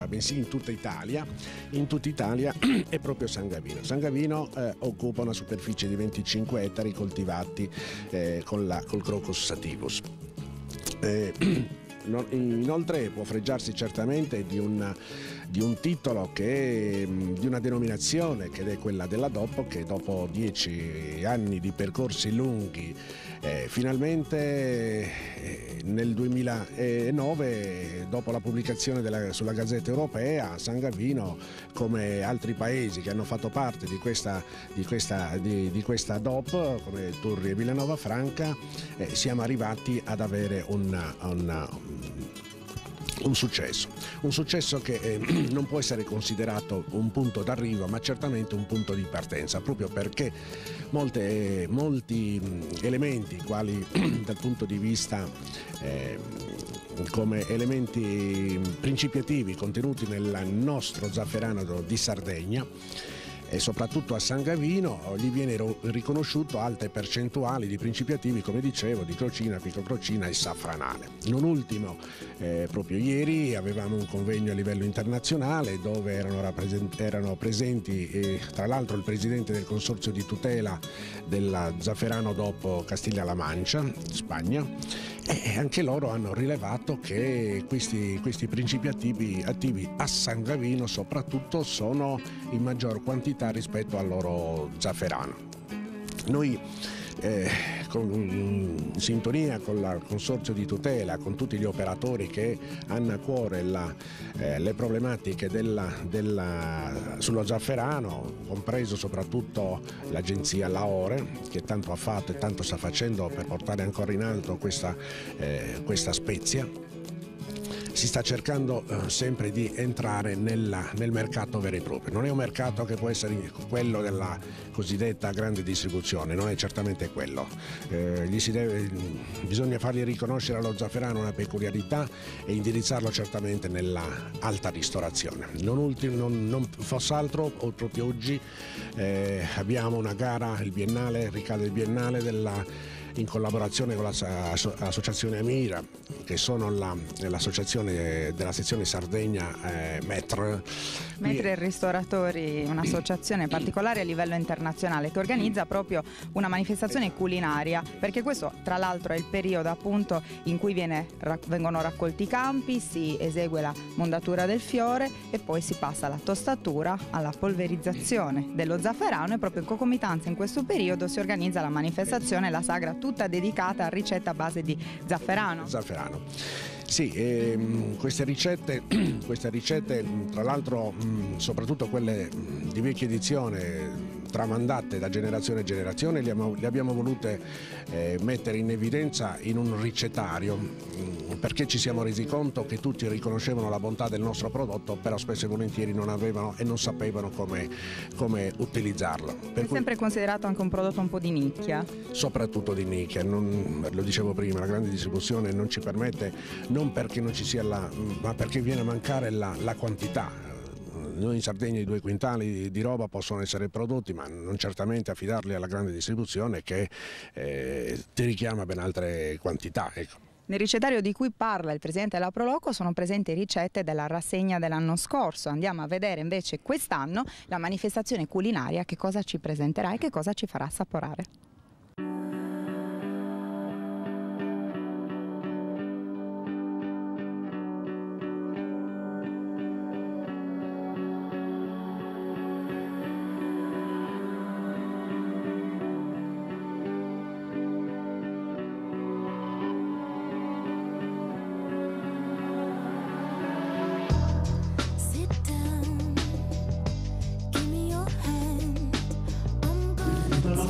bensì in tutta Italia è proprio San Gavino. San Gavino occupa una superficie di 25 ettari coltivati col Crocus sativus. Inoltre può fregiarsi certamente di un titolo di una denominazione che è quella della DOP, che dopo 10 anni di percorsi lunghi finalmente nel 2009, dopo la pubblicazione sulla Gazzetta Europea, San Gavino, come altri paesi che hanno fatto parte di questa DOP, come Turri e Villanova Franca, siamo arrivati ad avere un successo che non può essere considerato un punto d'arrivo, ma certamente un punto di partenza, proprio perché molti elementi, quali dal punto di vista come elementi principiativi contenuti nel nostro zafferano di Sardegna, e soprattutto a San Gavino gli viene riconosciuto alte percentuali di principiativi, come dicevo, di crocina, picocrocina e safranale. Non ultimo, proprio ieri avevamo un convegno a livello internazionale dove erano presenti tra l'altro il presidente del consorzio di tutela della zafferano dopo Castiglia-La Mancia, Spagna, e anche loro hanno rilevato che questi principi attivi a San Gavino soprattutto sono in maggior quantità rispetto al loro zafferano. Noi in sintonia con il consorzio di tutela, con tutti gli operatori che hanno a cuore le problematiche sullo zafferano, compreso soprattutto l'agenzia Laore, che tanto ha fatto e tanto sta facendo per portare ancora in alto questa spezia, si sta cercando sempre di entrare nel mercato vero e proprio. Non è un mercato che può essere quello della cosiddetta grande distribuzione, non è certamente quello. Bisogna fargli riconoscere allo zafferano una peculiarità e indirizzarlo certamente nella alta ristorazione. Non fosse altro, proprio oggi abbiamo una gara, il biennale, ricade il biennale in collaborazione con l'associazione Amira, che sono l'associazione della sezione Sardegna METR. METR e Ristoratori, un'associazione particolare a livello internazionale che organizza proprio una manifestazione culinaria, perché questo tra l'altro è il periodo appunto in cui vengono raccolti i campi, si esegue la mondatura del fiore e poi si passa alla tostatura, alla polverizzazione dello zafferano, e proprio in concomitanza in questo periodo si organizza la manifestazione, la sagra tutta dedicata a ricette a base di zafferano. Sì, queste ricette tra l'altro soprattutto quelle di vecchia edizione, tramandate da generazione in generazione, le abbiamo volute mettere in evidenza in un ricettario, perché ci siamo resi conto che tutti riconoscevano la bontà del nostro prodotto, però spesso e volentieri non avevano e non sapevano come utilizzarlo. È sempre considerato anche un prodotto un po' di nicchia? Soprattutto di nicchia, lo dicevo prima, la grande distribuzione non ci permette, non perché non ci sia ma perché viene a mancare la quantità. Noi in Sardegna i 2 quintali di roba possono essere prodotti, ma non certamente affidarli alla grande distribuzione che ti richiama ben altre quantità. Ecco. Nel ricettario di cui parla il presidente della Proloco sono presenti ricette della rassegna dell'anno scorso. Andiamo a vedere invece quest'anno la manifestazione culinaria, che cosa ci presenterà e che cosa ci farà assaporare.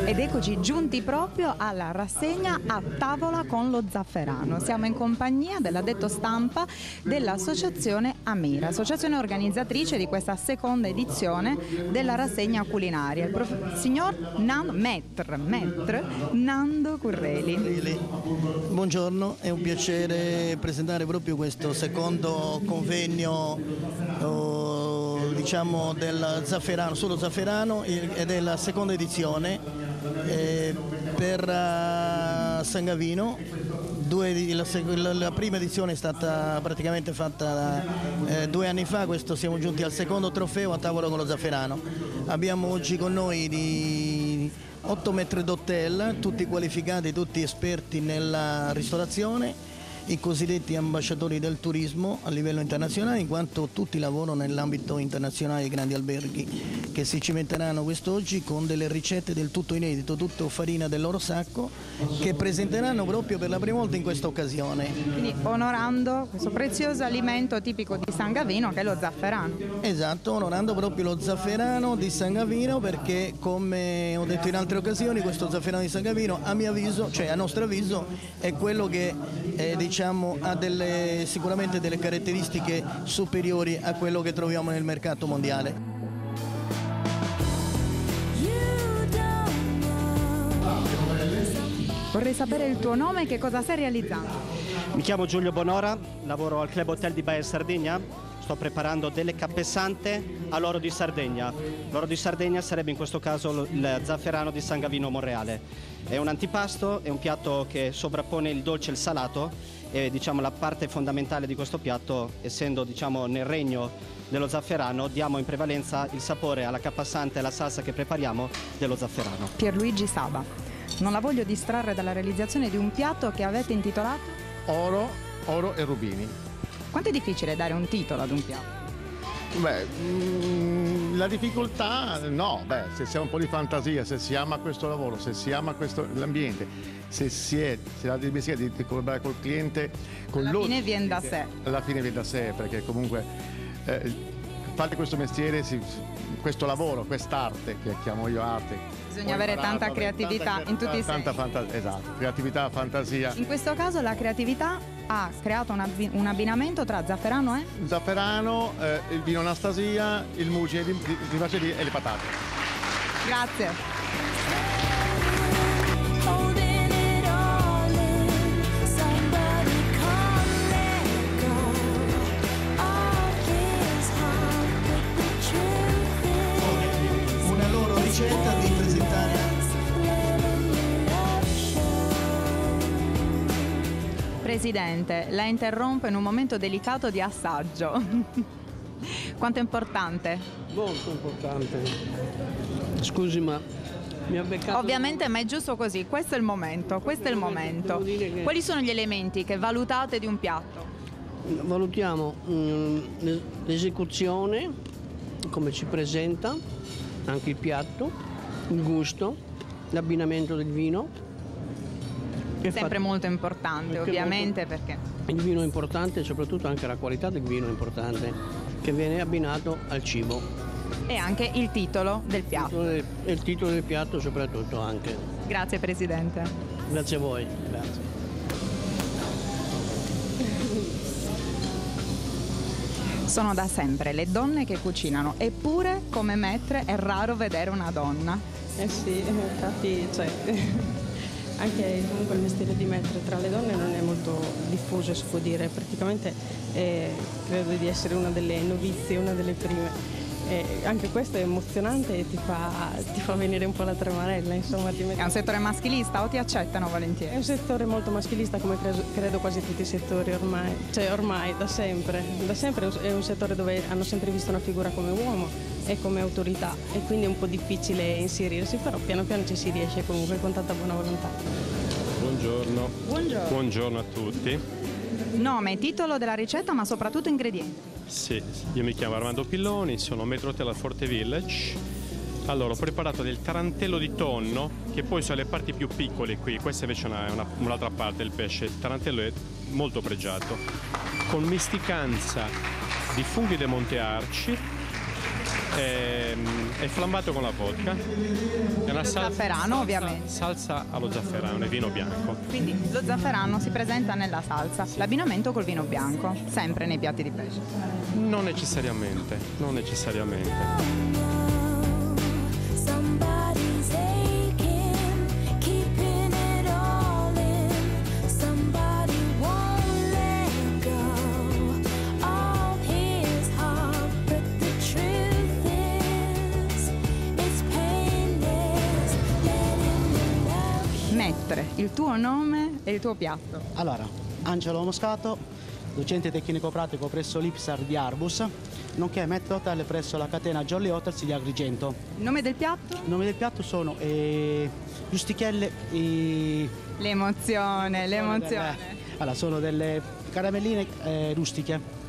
Ed eccoci giunti proprio alla rassegna A tavola con lo zafferano. Siamo in compagnia dell'addetto stampa dell'associazione Amira, associazione organizzatrice di questa seconda edizione della rassegna culinaria, il signor METR Nando Curreli. Buongiorno, è un piacere presentare proprio questo secondo convegno diciamo del zafferano, solo zafferano, ed è la seconda edizione per San Gavino, La prima edizione è stata praticamente fatta 2 anni fa, questo siamo giunti al secondo trofeo a tavolo con lo Zafferano. Abbiamo oggi con noi di 8 metri d'hotel, tutti qualificati, tutti esperti nella ristorazione, i cosiddetti ambasciatori del turismo a livello internazionale, in quanto tutti lavorano nell'ambito internazionale dei grandi alberghi, che si cimenteranno quest'oggi con delle ricette del tutto inedito, tutto farina del loro sacco, che presenteranno proprio per la prima volta in questa occasione. Quindi onorando questo prezioso alimento tipico di San Gavino, che è lo zafferano. Esatto, onorando proprio lo zafferano di San Gavino, perché come ho detto in altre occasioni, questo zafferano di San Gavino, a mio avviso, cioè a nostro avviso, è quello che ha sicuramente delle caratteristiche superiori a quello che troviamo nel mercato mondiale. Vorrei sapere il tuo nome e che cosa stai realizzando. Mi chiamo Giulio Bonora, lavoro al Club Hotel di Baia Sardegna. Sto preparando delle cappe sante all'oro di Sardegna. L'oro di Sardegna sarebbe in questo caso il zafferano di San Gavino Monreale. È un antipasto, è un piatto che sovrappone il dolce e il salato e la parte fondamentale di questo piatto, essendo nel regno dello zafferano, diamo in prevalenza il sapore alla cappa santa e alla salsa che prepariamo dello zafferano. Pierluigi Saba, non la voglio distrarre dalla realizzazione di un piatto che avete intitolato Oro e Rubini. Quanto è difficile dare un titolo ad un piatto? La difficoltà, se si ha un po' di fantasia, se si ama questo lavoro, se si ama l'ambiente, se ha il mestiere di collaborare col cliente, alla fine viene da sé. Alla fine viene da sé, perché comunque fare questo mestiere, questo lavoro, quest'arte, che chiamo io arte. Bisogna avere tanta creatività in tutti i sensi. Esatto, creatività, fantasia. In questo caso la creatività ha creato un abbinamento tra zafferano e? Zafferano, il vino Anastasia, il mucine di macedì e le patate. Grazie. Una loro ricetta di presentare. Presidente, la interrompo in un momento delicato di assaggio. Quanto è importante? Molto importante. Scusi, ma mi ha beccato... Ovviamente, ma è giusto così, questo è il momento, Quali sono gli elementi che valutate di un piatto? Valutiamo l'esecuzione, come ci presenta, anche il piatto, il gusto, l'abbinamento del vino. Sempre molto importante, ovviamente, perché il vino è importante e soprattutto anche la qualità del vino è importante, che viene abbinato al cibo. E anche il titolo del piatto. Il titolo del piatto soprattutto anche. Grazie Presidente. Grazie a voi. Grazie. Sono da sempre le donne che cucinano, eppure come maître è raro vedere una donna. Eh sì, infatti anche comunque il mestiere di maître tra le donne non è molto diffuso, si può dire, praticamente credo di essere una delle novizie, una delle prime. Anche questo è emozionante e ti fa venire un po' la tremarella, insomma. È un settore maschilista o ti accettano volentieri? È un settore molto maschilista, come credo quasi tutti i settori ormai da sempre è un settore dove hanno sempre visto una figura come uomo e come autorità, e quindi è un po' difficile inserirsi, però piano piano ci si riesce comunque con tanta buona volontà. Buongiorno. Buongiorno. Buongiorno a tutti. Nome, titolo della ricetta, ma soprattutto ingredienti. Sì, io mi chiamo Armando Pilloni, sono Metro Hotel al Forte Village. Allora, ho preparato del tarantello di tonno, che poi sono le parti più piccole qui, questa invece è un'altra parte del pesce. Il tarantello è molto pregiato, con misticanza di funghi de Monte Arci, è flambato con la vodka. È una zafferano, ovviamente. Salsa allo zafferano e vino bianco. Quindi lo zafferano si presenta nella salsa, l'abbinamento col vino bianco, sempre nei piatti di pesce. Non necessariamente. mettere il tuo nome e il tuo piatto. Allora, Angelo Moscato, docente tecnico-pratico presso l'IPSAR di Arbus, nonché Matt Hotel presso la catena Jolly Hotels di Agrigento. Il nome del piatto? Il nome del piatto sono giustichelle L'emozione, l'emozione. Allora, sono delle caramelline rustiche.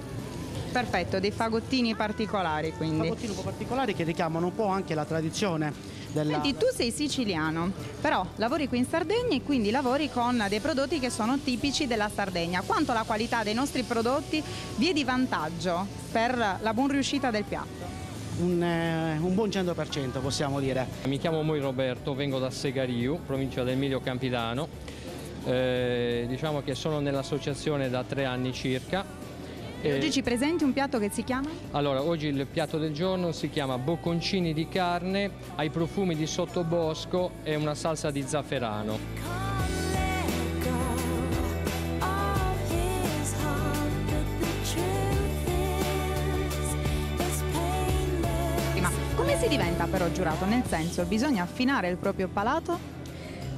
Perfetto, dei fagottini particolari quindi. Fagottini un po' particolari che richiamano un po' anche la tradizione della... Senti, tu sei siciliano, però lavori qui in Sardegna e quindi lavori con dei prodotti che sono tipici della Sardegna. Quanto la qualità dei nostri prodotti vi è di vantaggio per la buon riuscita del piatto? Un buon 100% possiamo dire. Mi chiamo Moi Roberto, vengo da Segariu, provincia del Emilio Campidano. Diciamo che sono nell'associazione da 3 anni circa. Oggi ci presenti un piatto che si chiama? Allora, oggi il piatto del giorno si chiama bocconcini di carne ai profumi di sottobosco e una salsa di zafferano. Ma come si diventa però giurato? Nel senso, bisogna affinare il proprio palato?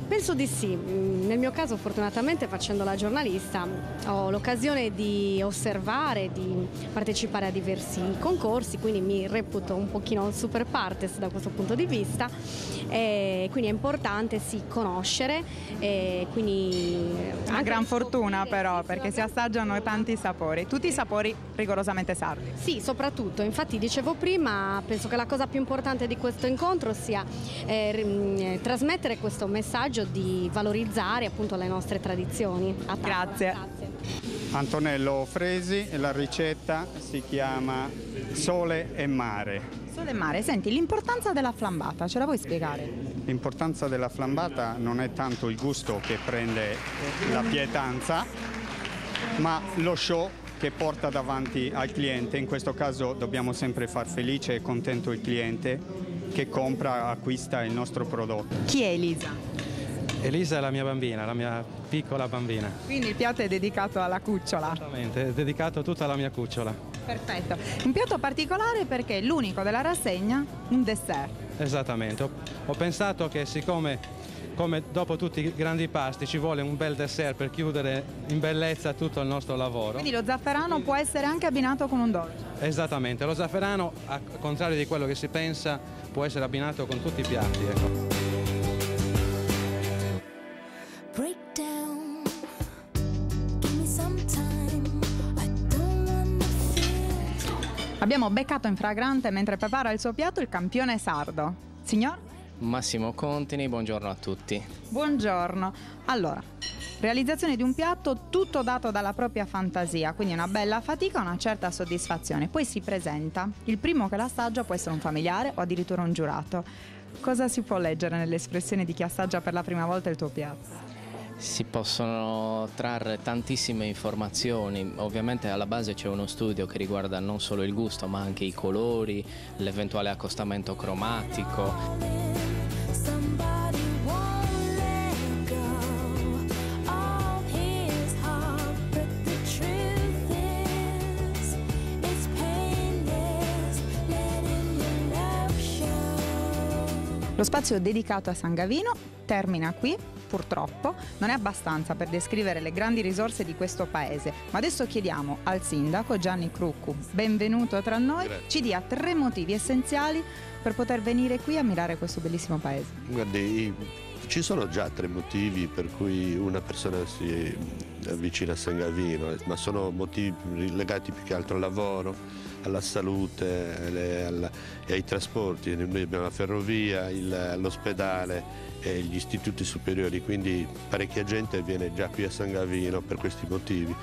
Penso di sì, nel mio caso fortunatamente facendo la giornalista ho l'occasione di osservare, di partecipare a diversi concorsi, quindi mi reputo un pochino super partes da questo punto di vista, e quindi è importante sì conoscere, e quindi una gran fortuna però perché si assaggiano tanti sapori, tutti i sapori rigorosamente sardi. Sì, soprattutto, infatti dicevo prima, penso che la cosa più importante di questo incontro sia trasmettere questo messaggio di valorizzare appunto le nostre tradizioni. Grazie. Antonello Fresi e la ricetta si chiama Sole e Mare. Sole e Mare, senti, l'importanza della flambata, ce la vuoi spiegare? L'importanza della flambata non è tanto il gusto che prende la pietanza, ma lo show che porta davanti al cliente. In questo caso dobbiamo sempre far felice e contento il cliente che compra, acquista il nostro prodotto. Chi è Elisa? Elisa è la mia bambina, la mia piccola bambina. Quindi il piatto è dedicato alla cucciola. Esattamente, è dedicato tutta alla mia cucciola. Perfetto. Un piatto particolare perché è l'unico della rassegna, un dessert. Esattamente. Ho pensato che siccome come dopo tutti i grandi pasti ci vuole un bel dessert per chiudere in bellezza tutto il nostro lavoro. Quindi lo zafferano può essere anche abbinato con un dolce. Esattamente, lo zafferano, al contrario di quello che si pensa, può essere abbinato con tutti i piatti. Ecco. Abbiamo beccato in fragrante mentre prepara il suo piatto il campione sardo. Signor? Massimo Contini, buongiorno a tutti. Buongiorno. Allora, realizzazione di un piatto tutto dato dalla propria fantasia, quindi una bella fatica, una certa soddisfazione. Poi si presenta. Il primo che l'assaggia può essere un familiare o addirittura un giurato. Cosa si può leggere nell'espressione di chi assaggia per la prima volta il tuo piatto? Si possono trarre tantissime informazioni, ovviamente alla base c'è uno studio che riguarda non solo il gusto ma anche i colori, l'eventuale accostamento cromatico. Lo spazio dedicato a San Gavino termina qui, purtroppo. Non è abbastanza per descrivere le grandi risorse di questo paese, ma adesso chiediamo al sindaco Gianni Cruccu, benvenuto tra noi, ci dia 3 motivi essenziali per poter venire qui a ammirare questo bellissimo paese. Guardi, ci sono già 3 motivi per cui una persona si avvicina a San Gavino, ma sono motivi legati più che altro al lavoro, alla salute e ai trasporti. Noi abbiamo la ferrovia, l'ospedale e gli istituti superiori, quindi parecchia gente viene già qui a San Gavino per questi motivi.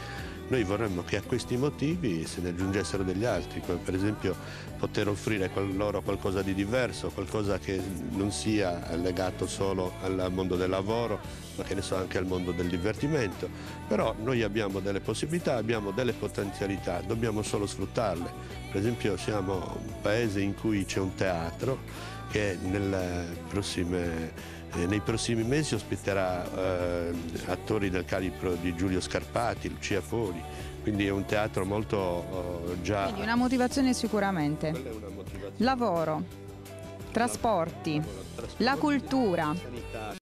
Noi vorremmo che a questi motivi se ne aggiungessero degli altri, come per esempio poter offrire loro qualcosa di diverso, qualcosa che non sia legato solo al mondo del lavoro, ma che ne so anche al mondo del divertimento. Però noi abbiamo delle possibilità, abbiamo delle potenzialità, dobbiamo solo sfruttarle. Per esempio siamo un paese in cui c'è un teatro che nei prossimi mesi ospiterà attori del calibro di Giulio Scarpati, Lucia Poli, quindi è un teatro molto già... Quindi una motivazione sicuramente. Lavoro, trasporti, la cultura.